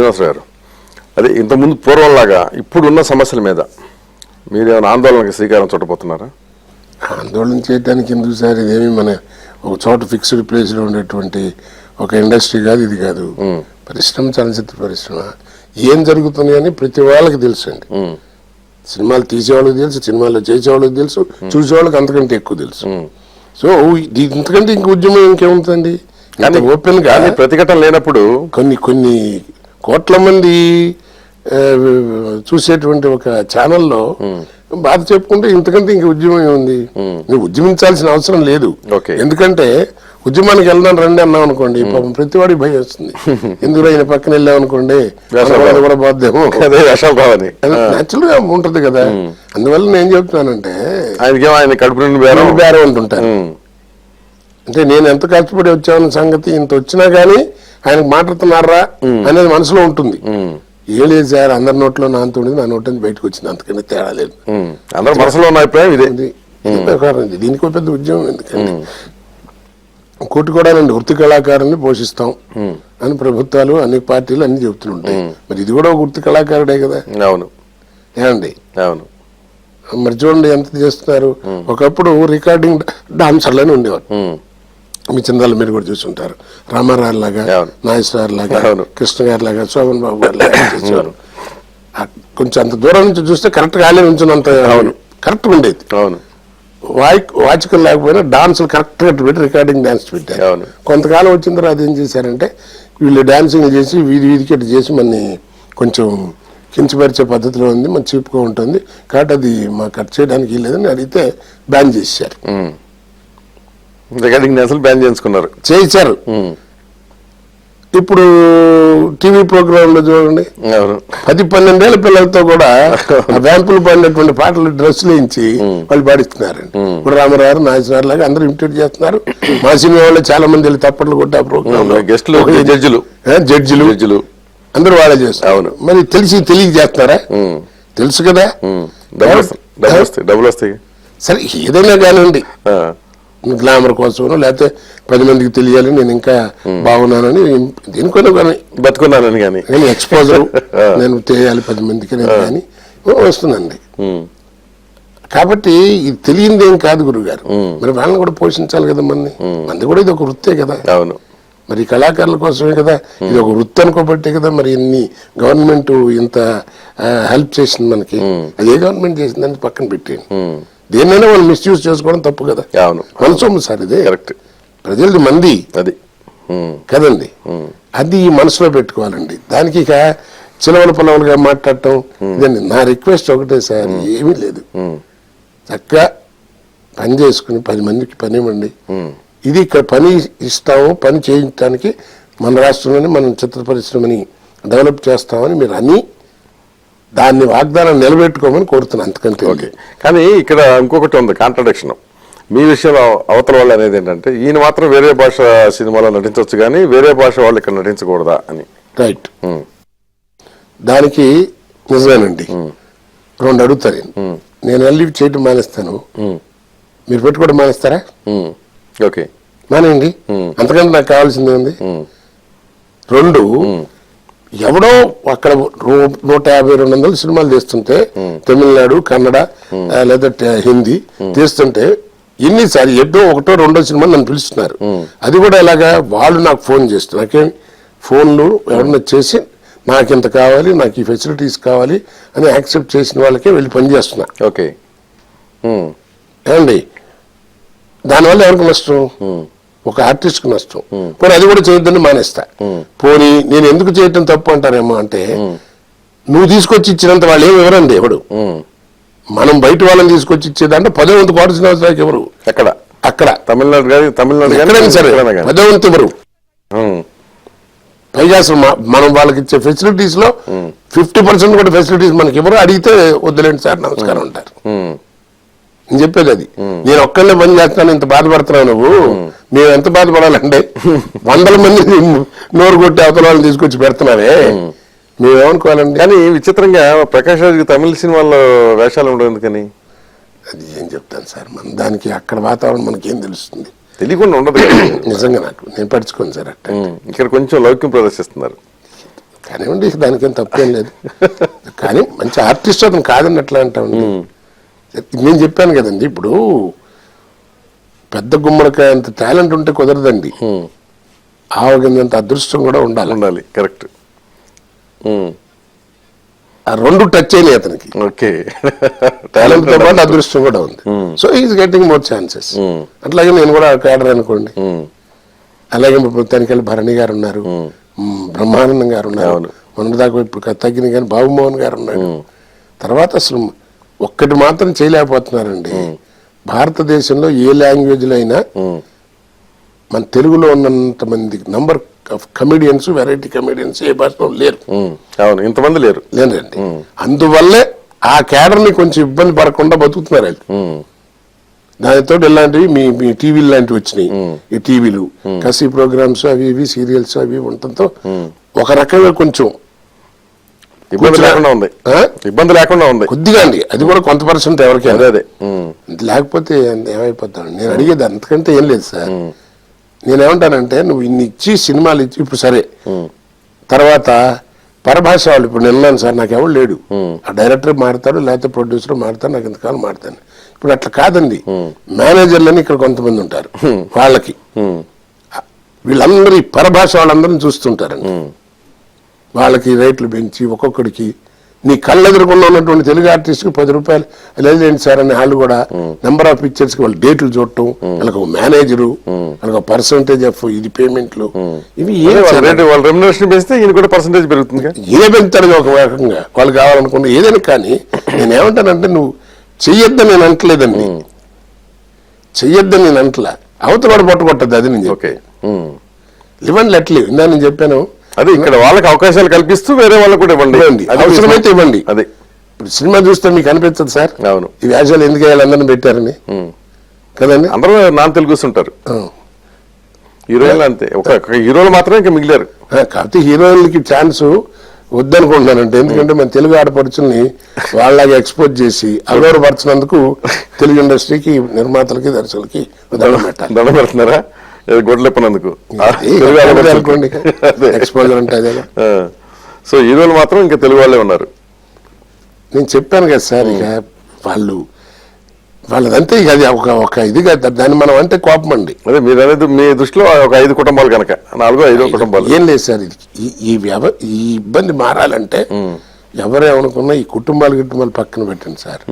శ్రీనివాస్ గారు, అదే ఇంతకుముందు పూర్వంలాగా ఇప్పుడున్న సమస్యల మీద మీరేమైనా ఆందోళనకి శ్రీకారం చుట్టబోతున్నారా? ఆందోళన చేయడానికి ఎందుకు సార్? ఇదేమి మన ఒక చోట ఫిక్స్డ్ ప్లేస్లో ఉండేటువంటి ఒక ఇండస్ట్రీ కాదు, ఇది కాదు. పరిశ్రమ, చలనచిత్ర పరిశ్రమ ఏం జరుగుతున్నాయని ప్రతి వాళ్ళకి తెలుసు అండి. సినిమాలు తీసేవాళ్ళకి తెలుసు, సినిమాల్లో చేసేవాళ్ళకి తెలుసు, చూసేవాళ్ళకి అంతకంటే ఎక్కువ తెలుసు. సో ఇంతకంటే ఇంక ఉద్యమం ఇంకేముంటుందండి? ఓపెన్ గా ప్రతిఘటన లేనప్పుడు కొన్ని కోట్ల మంది చూసేటువంటి ఒక ఛానల్లో బాధ చెప్పుకుంటే ఇంతకంటే ఇంక ఉద్యమం ఉంది. నువ్వు ఉద్యమించాల్సిన అవసరం లేదు. ఎందుకంటే ఉద్యమానికి వెళ్దాం రండి అన్నాం అనుకోండి, పాపం ప్రతివాడికి భయం వస్తుంది. ఎందుకు ఆయన పక్కన వెళ్ళాం అనుకోండి కూడా బాధ్యమో న్యాచురల్ గా ఉంటది కదా. అందువల్ల నేను చెప్తున్నానంటే ఆయన కడుపు బేరం అంటుంటాను. అంటే నేను ఎంత కష్టపడి వచ్చామన్న సంగతి ఇంత వచ్చినా గానీ ఆయనకు మాట్లాడుతున్నారా అనేది మనసులో ఉంటుంది. ఏం లేదు సార్, అందరి నోట్లో నాంతుండేది నా నోట్ నుంచి బయటకు వచ్చింది, అంతకని తేడా లేదు. అందరూ మనసులో ఉన్న అభిప్రాయం ఇదే. దీనికి ఒక పెద్ద ఉద్యమం ఎందుకండి? ఇంకోటి కూడా నండి, వృత్తి కళాకారుల్ని పోషిస్తాం అని ప్రభుత్వాలు అన్ని పార్టీలు అన్ని చెబుతుంటాయి. మరి ఇది కూడా ఒక వృత్తి కళాకారుడే కదా. అవును ఏమండి? అవును. మరి చూడండి ఎంత చేస్తున్నారు. ఒకప్పుడు రికార్డింగ్ డాన్సర్లని ఉండేవారు. మీ చంద్రాలు మీరు కూడా చూస్తుంటారు. రామారావు లాగా, నాగేశ్వర లాగా, కృష్ణ గారి లాగా, శోభన్ బాబు గారి లాగా చేసేవారు. కొంచెం అంత దూరం నుంచి చూస్తే కరెక్ట్ గా ఉంచినంత కరెక్ట్ ఉండేది. అవును. వాచికలు లేకపోయినా డాన్సులు కరెక్ట్ గా పెట్టి రికార్డింగ్ డాన్స్ పెట్టారు. కొంతకాలం వచ్చిన తర్వాత ఏం చేశారంటే వీళ్ళు డాన్సింగ్ చేసి వీధికి అటు చేసి మన కొంచెం కించపరిచే పద్ధతిలో ఉంది, మన చీప్గా ఉంటుంది కాబట్టి అది మాకు కట్ చేయడానికి లేదని అడిగితే బ్యాన్ చేశారు. రికార్డింగ్ డాన్సులు బ్యాన్ చేశారు. ఇప్పుడు టీవీ ప్రోగ్రామ్ లో చూడండి, 10-12 ఏళ్ల పిల్లలతో కూడా వ్యాంపులు పడినటువంటి పాటలు డ్రెస్సులు వేయించి వాళ్ళు పాడిస్తున్నారండి. ఇప్పుడు రామారావు, నాగేశ్వర లాగా అందరూ ఇమిటేట్ చేస్తున్నారు. మా సినిమా వాళ్ళు చాలా మంది వెళ్ళి తప్పట్లు కొట్టి ఆ ప్రోగ్రామ్ జడ్జిలు అందరూ వాళ్ళే చేస్తారు. అవును. మరి తెలియజేస్తున్నారా? తెలుసు కదా, డబ్బులు వస్తాయి. సరే ఏదైనా కానివ్వండి, గ్లామర్ కోసం లేకపోతే 10 మందికి తెలియాలి నేను ఇంకా బాగున్నానని, దేనికైనా కానీ బతుకున్నానని కానీ, నేను ఎక్స్పోజర్ నేను తెలియాలి 10 మందికి కానీ వస్తుందండి. కాబట్టి ఇది తెలియదేం కాదు గురుగారు. మరి వాళ్ళని కూడా పోషించాలి కదా. మంది కూడా ఇది ఒక వృత్తే కదా. అవును. మరి కళాకారుల కోసమే కదా, ఇది ఒక వృత్తి అనుకోబట్టే కదా మరి ఇన్ని గవర్నమెంట్ ఇంత హెల్ప్ చేసింది మనకి. అదే గవర్నమెంట్ చేసిందని పక్కన పెట్టేయండి. దేన్నైనా వాళ్ళు మిస్యూజ్ చేసుకోవడం తప్పు కదా. మన సొమ్ము సార్ ఇదే, కరెక్ట్. ప్రజలది మంది అది కదండి. అది మనసులో పెట్టుకోవాలండి. దానికి ఇక చిలవల పొలవలుగా మాట్లాడటం ఇదండి. నా రిక్వెస్ట్ ఒకటే సార్, ఏమీ లేదు, చక్కగా పని చేసుకుని 10 మందికి పని ఇవ్వండి. ఇది ఇక్కడ పని ఇస్తాము, పని చేయించడానికి మన రాష్ట్రంలోనే మనం చిత్ర పరిశ్రమని డెవలప్ చేస్తామని మీరు అని దాన్ని వాగ్దానం నిలబెట్టుకోమని కోరుతున్నాను, అంతకంటే. ఓకే. కానీ ఇక్కడ ఇంకొకటి ఉంది కాంట్రడిక్షన్ మీ విషయంలో. అవతల వాళ్ళు అనేది ఏంటంటే ఈయన మాత్రం వేరే భాష సినిమాలో నటించవచ్చు కానీ వేరే భాష వాళ్ళు ఇక్కడ నటించకూడదా అని. రైట్. దానికి నిజమేనండి. 2 అడుగుతారు. నేను వెళ్ళి చేయటం మానేస్తాను, మీరు పెట్టుకోవడం మానేస్తారా? ఓకే, మానేయండి. అంతకంటే నాకు కావాల్సిందే ఉంది. 2, ఎవడో అక్కడ 150-200 సినిమాలు తీస్తుంటే, తమిళనాడు, కన్నడ లేదా హిందీ తీస్తుంటే ఎన్నిసారి ఎన్నో 1-2 సినిమాలు నన్ను పిలుస్తున్నారు. అది కూడా ఎలాగా, వాళ్ళు నాకు ఫోన్ చేస్తారు. నాకేం ఫోన్లు ఎవరన్నా చేసి నాకు ఇంత కావాలి, నాకు ఈ ఫెసిలిటీస్ కావాలి అని యాక్సెప్ట్ చేసిన వాళ్ళకే వెళ్ళి పనిచేస్తున్నా. ఓకే. ఏమండి, దానివల్ల ఎవరికి నష్టం? ఒక ఆర్టిస్ట్కి నష్టం. పోనీ అది కూడా చేయొద్దని మానేస్తా. పోనీ నేను ఎందుకు చేయటం తప్పు అంటారేమో అంటే, నువ్వు తీసుకొచ్చి ఇచ్చినంత వాళ్ళు ఏమి ఎవరండి ఎవడు. మనం బయట వాళ్ళని తీసుకొచ్చి ఇచ్చేదంటే 10వ వంతు కోటసిన అవసరానికి ఎవరు అక్కడ తమిళనాడు సరే 10వ వంతు ఎవరు. పైగా అసలు మనం వాళ్ళకి ఇచ్చే ఫెసిలిటీస్ లో 50% కూడా ఫెసిలిటీస్ మనకి ఎవరు. అడిగితే వద్దులేండి సార్ నమస్కారం అంటారు. నేను చెప్పేది అది. నేను ఒక్కళ్ళే పని చేస్తాను, ఇంత బాధపడుతున్నావు నువ్వు, మేము ఎంత బాధపడాలంటే 100 మంది నోరు కొట్టి అవతల వాళ్ళని తీసుకొచ్చి పెడుతున్నావే, మేమేమనుకోవాలండి. కానీ విచిత్రంగా ప్రకాష్ రాజ్కి తమిళ సినిమాల్లో వేషాలు ఉండవు ఎందుకని? అది ఏం చెప్తాను సార్, మన దానికి అక్కడ వాతావరణం మనకేం తెలుస్తుంది? తెలియకుండా ఉండదు నిజంగా నాకు నేను పడుచుకోను సార్. అట్ట ఇక్కడ కొంచెం లౌక్యం ప్రదర్శిస్తున్నారు. కానివ్వండి, దానికేం తప్పేం లేదు. కానీ మంచి ఆర్టిస్ట్ అతను కాదని ఎట్లా అంటామండి. నేను చెప్పాను కదండి, ఇప్పుడు పెద్ద గుమ్మడికాయ అంత టాలెంట్ ఉంటే కుదరదండి, ఆవగిందంత అదృష్టం కూడా ఉండాలి. కరెక్ట్. ఆ రెండు టచ్ అయినాయి అతనికి. ఓకే. టాలెంట్ తో పాటు అదృష్టం కూడా ఉంది. So is getting more chances. అట్లాగే నేను కూడా క్యాడర్ అనుకోండి. అలాగే తనికెళ్ళి భరణి గారు ఉన్నారు, బ్రహ్మానందం గారు ఉన్నారు, మొన్నదాకా ఇప్పుడు తగ్గిన కానీ బాబుమోహన్ గారు ఉన్నారు. తర్వాత అసలు ఒక్కటి మాత్రం చేయలేకపోతున్నారండి, భారతదేశంలో ఏ లాంగ్వేజ్ లో అయినా మన తెలుగులో ఉన్నంత మంది number of comedians, variety comedians ఏ భాషలో లేరు. అవును, ఇంతమంది లేరండి. అందువల్లే ఆ క్యాడర్ ని కొంచెం ఇబ్బంది పడకుండా బతుకుతున్నారు వాళ్ళు. దానితో ఇలాంటివి మీ టీవీలు లాంటివి వచ్చినాయి. ఈ టీవీలు కసి ప్రోగ్రామ్స్ అవి ఇవి సీరియల్స్ అవి ఉండటంతో ఒక రకంగా కొంచెం ఇబ్బంది లేకుండా ఉంది కొద్దిగా అండి. అది కూడా కొంత పర్సెంట్ ఎవరికి అదే లేకపోతే ఏమైపోతాను. నేను అడిగేది అంతకంటే ఏం లేదు సార్. నేనేమంటానంటే నువ్వు ఇన్ని ఇచ్చి సినిమాలు ఇచ్చి ఇప్పుడు సరే, తర్వాత పరభాష వాళ్ళు ఇప్పుడు నిన్నాను సార్, నాకు ఎవరు లేడు, ఆ డైరెక్టర్ మారుతాడు లేకపోతే ప్రొడ్యూసర్ మారుతాడు, నాకు ఇంతకాలం మారుతాను. ఇప్పుడు అట్లా కాదండి, మేనేజర్లని ఇక్కడ కొంతమంది ఉంటారు, వాళ్ళకి వీళ్ళందరూ ఈ పరభాష వాళ్ళందరినీ చూస్తుంటారండి. వాళ్ళకి రేట్లు పెంచి ఒక్కొక్కడికి నీ కళ్ళెదురుకుండా ఉన్నటువంటి తెలుగు ఆర్టిస్ట్ కి 10 రూపాయలు లేదండి సార్ అని వాళ్ళు కూడా నెంబర్ ఆఫ్ పిక్చర్స్ కి వాళ్ళు డేట్లు చూడటం, వాళ్ళకి ఒక మేనేజరు, వాళ్ళకి ఒక పర్సంటేజ్ ఆఫ్ ఇది పేమెంట్లు, ఇవి పర్సంటేజ్ పెరుగుతుంది. ఏ పెంచుతారు ఒక రకంగా వాళ్ళు కావాలనుకున్న ఏదైనా. కానీ నేనేమంటానంటే నువ్వు చెయ్యొద్దని నేను అంటలేదండి, చెయ్యొద్దని నేను అంటలా, అవతల పట్టుకొట్టద్దు అది నేను చెప్పాను. ఇవ్వండి లెట్లు ఇందా నేను చెప్పాను. అదే ఇక్కడ వాళ్ళకి అవకాశాలు కల్పిస్తూ వేరే వాళ్ళకు కూడా ఇవ్వండి, అవసరమైతే ఇవ్వండి. అదే ఇప్పుడు సినిమా చూస్తే మీకు అనిపించదు సార్, అవును ఈ వ్యాసాలు ఎందుకు అందరిని పెట్టారని కదండి. అందరూ నాన్ తెలుగుస్తుంటారు హీరోయిన్లు, అంతే ఒక హీరోలు మాత్రమే ఇంకా మిగిలారు. కాకపోతే హీరోయిన్లకి ఛాన్స్ వద్దనుకుంటున్నానంటే, ఎందుకంటే మన తెలుగు ఆడపడుచుల్ని వాళ్ళలాగా ఎక్స్పోజ్ చేసి అగౌరవపరిచినందుకు తెలుగు ఇండస్ట్రీకి, నిర్మాతలకి, దర్శకులకి దండం పెడుతున్నారా గొడ్లెప్పనందుకు అనుకోండి. ఎక్స్పోజర్ అంటే అదే. సో హీరోలు మాత్రం ఇంకా తెలుగు వాళ్ళే ఉన్నారు. నేను చెప్పాను కదా సార్, ఇక వాళ్ళదంతే ఇక అది ఒక ఇది కదా, దాన్ని మనం అంటే కోపం అండి. అదే మీరు అనేది మీ దృష్టిలో ఒక 5 కుటుంబాలు కనుక 4-5 కుటుంబాలు ఏం లేదు సార్. ఈ ఇబ్బంది మారాలంటే ఎవరేమనుకున్నా ఈ కుటుంబాలు పక్కన పెట్టండి సార్.